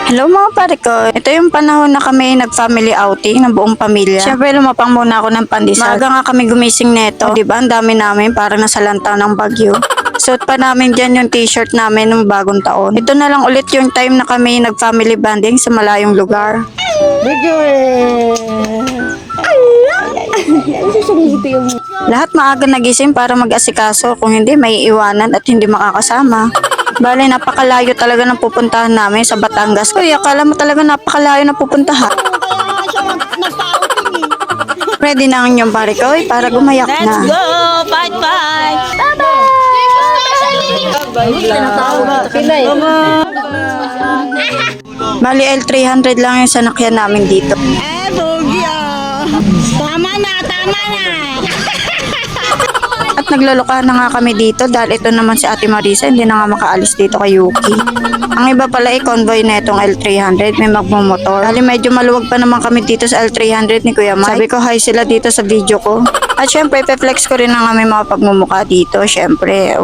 Hello mga pare ko. Ito yung panahon na kami nag-family outing ng buong pamilya. Siyempre lumapang muna ako ng pandesal. Maaga nga kami gumising neto. Diba? Ang dami namin parang nasa lantaw ng bagyo. Suot pa namin dyan yung t-shirt namin ng bagong taon. Ito na lang ulit yung time na kami nag-family bonding sa malayong lugar. Video Lahat maaga nagising para mag-asikaso. Kung hindi, may iwanan at hindi makakasama. Bale, napakalayo talaga ng pupuntahan namin sa Batangas. Uy, akala mo talaga napakalayo na pupuntahan. Kaya nga siya nagpa-outing eh. Ready na ang inyong pare ko para gumayak Let's na. go! Fight, fight! Bye-bye! Bali, L300 lang yung sanakyan namin dito. Eh, Bogi ah! Tama na! Tama na! At naglolokohan na nga kami dito dahil ito naman si Ate Marisa hindi na nga makaalis dito kay Yuki. Ang iba pala ay convoy na itong L300, may magmumotor. Bali medyo maluwag pa naman kami dito sa L300 ni Kuya Mike. Sabi ko hi sila dito sa video ko. At syempre pe-flex ko rin ang aming mga pagmumukha dito. Syempre,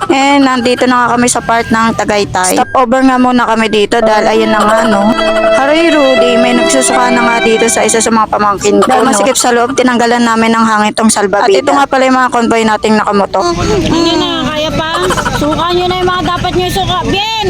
And nandito na nga kami sa part ng Tagaytay. Stopover nga muna kami dito dahil ayun na nga no. Haroy Rudy, may nagsusuka na nga dito sa isa sa mga pamangkin ko. Dahil masikip sa loob, tinanggalan namin ng hangin tong salbabida. At ito nga pala yung mga convoy nating nakamoto. Hindi na, kaya pa? Suka nyo na yung mga dapat nyo suka. Bien!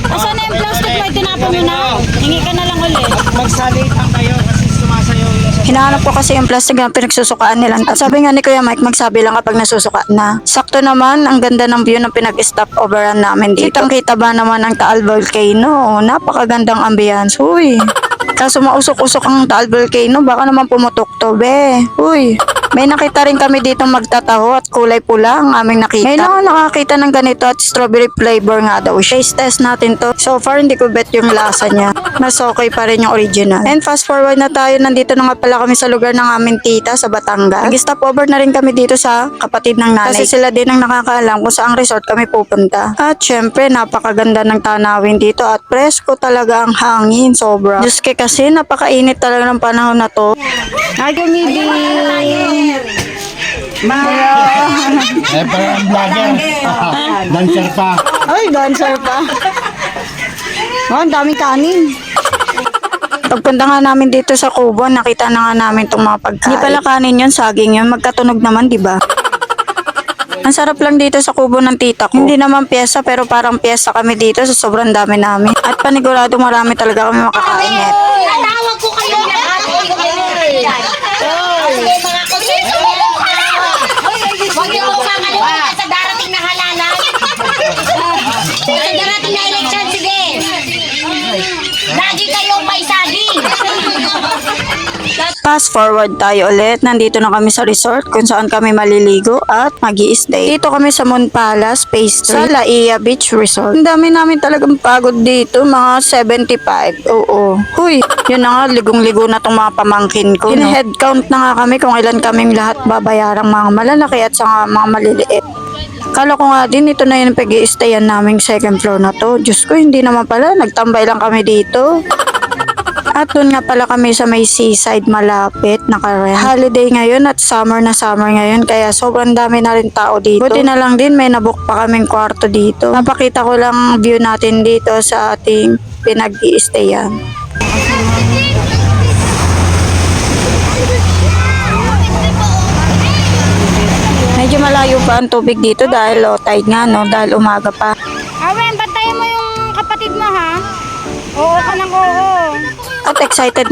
Asan na yung plastic mo? Itinapon nyo na? Hingi ka na lang ulit. Magsalitan kayo kasi sumasayaw yung sa... Hinahanap ko kasi yung plastic na pinagsusukaan nila. At sabi nga ni Kuya Mike, magsabi lang kapag nasusuka na. Sakto naman, ang ganda ng view ng pinag-stop overan namin dito. Kitang-kita ba naman ang Taal Volcano? Napakagandang ambience. Uy! Kaso mausok-usok ang Taal Volcano, baka naman pumutok to, be. Uy! May nakita rin kami dito magtataho at kulay pula ang aming nakita. Ngayon lang ako nakakita ng ganito at strawberry flavor nga daw. Taste test natin to. So far, hindi ko bet yung lasa niya. Mas okay pa rin yung original. And fast forward na tayo. Nandito na nga pala kami sa lugar ng aming tita sa Batangas. Nag-stop over na rin kami dito sa kapatid ng nanay. Kasi sila din ang nakakaalam kung saang resort kami pupunta. At syempre, napakaganda ng tanawin dito at presko talaga ang hangin. Sobra. Diyos ke kasi, napakainit talaga ng panahon na to. Ay, gumili! Eh, parang vlogger. Dancer pa. Ay, dancer pa. Oh, ang daming kanin. Pagpunta nga namin dito sa Kubo, nakita na nga namin itong mga pagkain. Hindi pala kanin yun, saging yun. Magkatunog naman, di ba? Ang sarap lang dito sa kubo ng tita ko. Hindi naman pyesa pero parang pyesa kami dito sa sobrang dami namin. At panigurado marami talaga kami makakain nito. Natawag ko kayo lahat. Mga konsensya. Huwag niyo akong kakalimutan sa darating na halalan. Sa darating na election, sige. Lagi kayong may saging. Fast forward tayo ulit. Nandito na kami sa resort kung saan kami maliligo at magi-stay. Dito kami sa Moon Palace, Phase 3, sa Laia Beach Resort. Ang dami namin talagang pagod dito, mga 75. Oo. Huy, yun na nga, ligong-ligo na tong mga pamangkin ko. No? Head count na nga kami kung ilan kaming lahat babayarang mga malalaki at sa mga maliliit. Kala ko nga din, ito na yung pag-i-stayan naming second floor na to. Diyos ko, hindi naman pala. Nagtambay lang kami dito. At doon nga pala kami sa may seaside malapit, naka-rent. Holiday ngayon at summer na summer ngayon, kaya sobrang dami na rin tao dito. Buti na lang din, may nabook pa kaming kwarto dito. Napakita ko lang view natin dito sa ating pinag-i-stayan. Medyo malayo pa ang tubig dito dahil low tide nga, no? Dahil umaga pa. Awen, bantayan mo yung kapatid mo, ha? Oo ka ng oo. At excited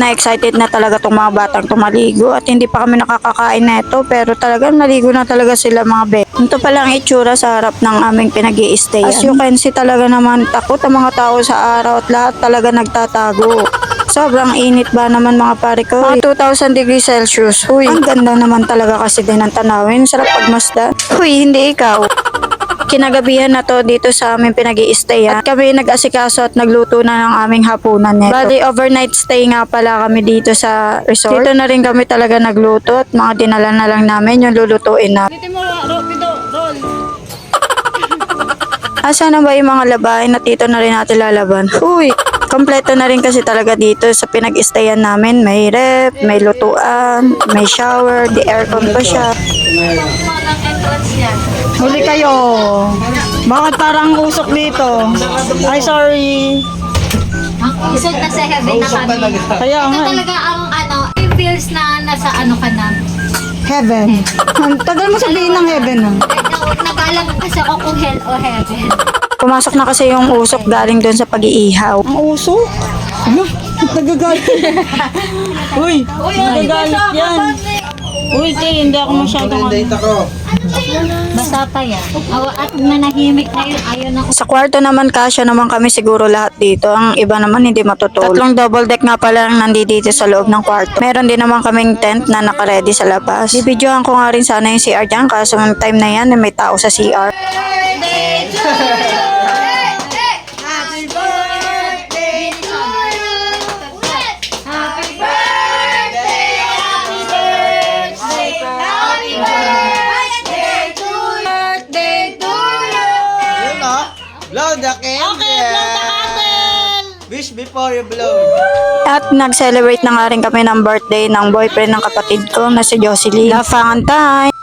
na talaga tong mga batang tumaligo at hindi pa kami nakakakain na ito pero talagang naligo na talaga sila mga be. Ito pala ang itsura sa harap ng aming pinag-i-stayan. As you can see talaga naman takot ang mga tao sa araw at lahat talaga nagtatago. Sobrang init ba naman mga pare ko? Mga 2,000 degrees Celsius. Huy, ang ganda naman talaga kasi din ang tanawin. Sarap pagmasdan. Huy, hindi ikaw. Kinagabihan na to dito sa aming pinag-i-stayan. At kami nag-asikaso at nagluto na ng aming hapunan nito. Bali, overnight stay nga pala kami dito sa resort. Dito na rin kami talaga nagluto at mga dinala na lang namin yung lulutuin na. Dito mo, roll. Asa na ba yung mga labahin at dito na rin natin lalaban? Uy, kompleto na rin kasi talaga dito sa pinag-stayan namin. May rep, may lutuan, may shower, di aircon pa siya. Huli kayo. Bakit parang usok dito? Ay, sorry. Usog na sa heaven na kami. Kaya Ito nga. talaga ang yung feels na nasa ka na. Heaven. Ang tagal mo sabihin ng heaven, ha? Nag-aalam kasi ako kung hell o heaven. Pumasok na kasi yung usok galing doon sa pag-iihaw. Ang uso? Ano? Nagagalit. Uy, nagagalit yan. Uy, Tay, hindi ako masyadong Basta pa yan. At nanahimik na yun, ayaw na Sa kwarto naman kasya naman kami siguro lahat dito. Ang iba naman hindi matutulog. Tatlong double deck nga pala ang nandito sa loob ng kwarto. Meron din naman kaming tent na nakaredy sa labas. Bibidyohan ko nga rin sana yung CR dyan kaso ng time na yan may tao sa CR. Yun o. Blow the candle. Wish before you blow. At nag-celebrate na nga rin kami ng birthday ng boyfriend ng kapatid ko na si Jocelyn. Lafangan time!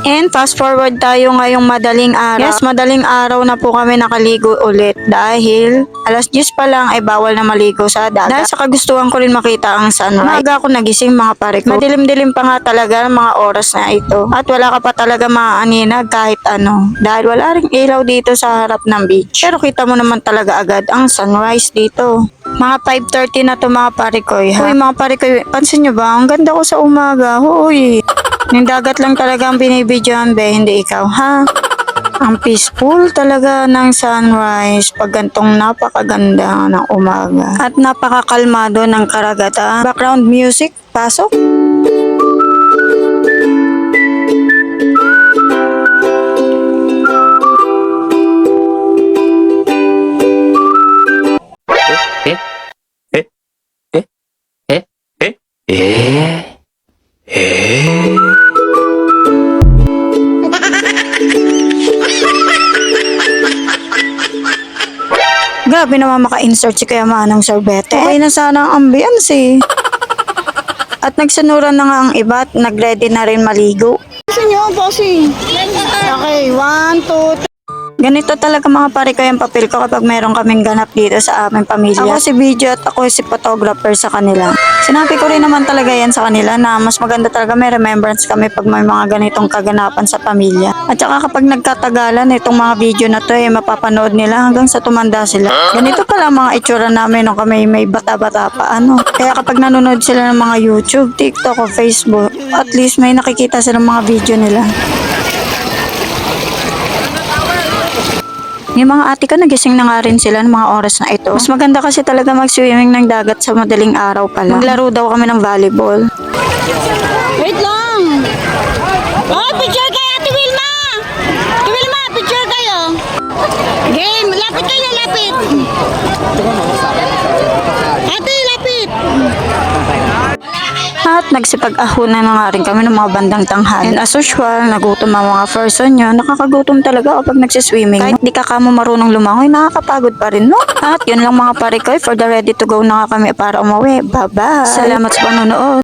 And fast forward tayo ngayong madaling araw. Yes, madaling araw na po kami nakaligo ulit dahil alas 10 pa lang ay bawal na maligo sa dagat. Dahil sa kagustuhan ko rin makita ang sunrise. Maaga ako nagising mga pare ko. Madilim-dilim pa nga talaga ang mga oras na ito. At wala ka pa talaga maaaninag kahit ano. Dahil wala ring ilaw dito sa harap ng beach. Pero kita mo naman talaga agad ang sunrise dito. Mga 5:30 na to mga pare ko. Uy mga pare ko, pansin nyo ba? Ang ganda ko sa umaga. Uy. Yung dagat lang talaga ang binibidyohan be, hindi ikaw, ha? Ang peaceful talaga ng sunrise pag gantong napakaganda ng umaga. At napakakalmado ng karagatan. Background music, pasok. Grabe naman maka-insert si Kuya Manong sorbete. Okay na sana ang ambience eh. At nagsanuran na nga ang iba at nag-ready na rin maligo. Gusto nyo, bossy. Okay, 1, 2, 3. Ganito talaga mga pare ko yung papel ko kapag meron kaming ganap dito sa aming pamilya. Ako si video at ako si photographer sa kanila. Sinabi ko rin naman talaga yan sa kanila na mas maganda talaga may remembrance kami pag may mga ganitong kaganapan sa pamilya. At saka kapag nagkatagalan itong mga video na to mapapanood nila hanggang sa tumanda sila. Ganito pala ang mga itsura namin nung kami may bata-bata pa ano. Kaya kapag nanonood sila ng mga YouTube, TikTok o Facebook, at least may nakikita sila ng mga video nila. Yung mga ate ko nagising na nga rin sila ng mga oras na ito. Mas maganda kasi talaga mag-swimming ng dagat sa madaling araw pala. Maglaro daw kami ng volleyball. Wait lang. Oh, picture kayo, Ate Wilma. Ate Wilma, picture kayo. Game, lapit kayo, lapit. Ate, lapit. At nagsipag-ahunan na nga rin kami ng mga bandang tanghali. And as usual, nagutom ang mga person nyo. Nakakagutom talaga kapag nagsiswimming. Kahit di ka kamo marunong lumangoy, nakakapagod pa rin, no? At yun lang mga pare ko. For the ready to go na nga kami para umuwi. Bye-bye! Salamat sa panonood!